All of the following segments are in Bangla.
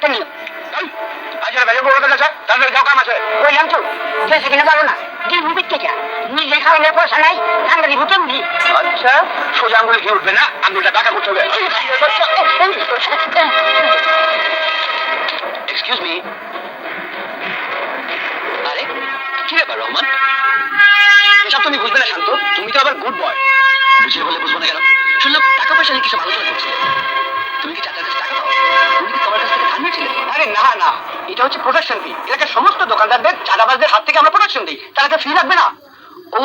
একটা নিল আচ্ছা ভেজে বড় কথা তাদের যাও কাম আছে বললাম তো দেশে কিনে পারো না যে মুভির থেকে নিজে খাওয়ালে পয়সা নাই ঠান্ডা দিব কেমনি আচ্ছা সোজা আঙুলে ঘি উঠবে না আঙুলটা বাঁকা করতে হবে এক্সকিউজ মি আরে কি ব্যাপার রহমান এসব তুমি বুঝবে না শান্ত তুমি তো আবার গুড বয় বুঝিয়ে বলে বুঝবো না কেন শুনলাম টাকা পয়সা নিয়ে কিছু আলোচনা করছিলে তুমি কি চাচার কাছে টাকা পাও তুমি কি তোমার কাছ থেকে ধার নিয়েছিলে আরে না না এটা হচ্ছে প্রোটেকশন ফি এলাকার সমস্ত দোকানদারদের চাঁদাবাজদের হাত থেকে আমরা প্রোটেকশন দিই তারা ফি লাগবে না ও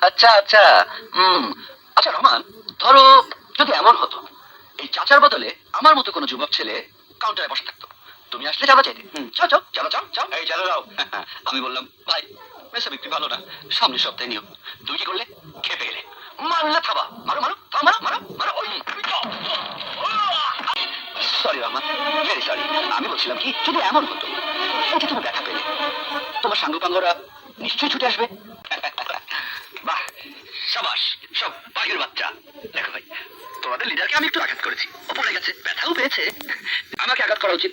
আচ্ছা আচ্ছা আচ্ছা রহমান ধরো যদি এমন হতো এই চাচার বদলে আমার মতো কোনো যুবক ছেলে কাউন্টারে বসে থাকতো তুমি আসলে চাঁদা চাইতে চাও চাও চাঁদা চাও চাও এই চাঁদা দাও আমি বললাম ভাই মেসা বিক্রি ভালো না সামনের সপ্তাহে নিও তুমি কি করলে খেপে গেলে মারলে থাবা মারো মারো মারো মারো মারো সরি রহমান ভেরি সরি আমি বলছিলাম কি যদি এমন হতো এই যে তুমি দেখা পেলে তোমার সাঙ্গপাঙ্গরা নিশ্চয়ই ছুটে আসবে বাহ সাবাস সব বাঘের বাচ্চা দেখো ভাই তোমাদের লিডারকে আমি একটু আঘাত করেছি ও পড়ে গেছে ব্যথাও পেয়েছে আমাকে আঘাত করা উচিত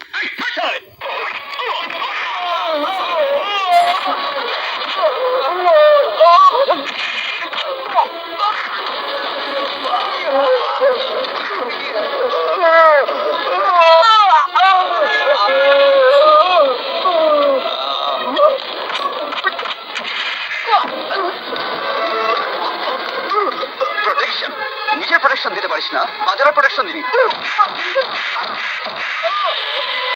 নিজের প্রোটেকশন দিতে পারিস না বাজারের প্রোটেকশন দিবি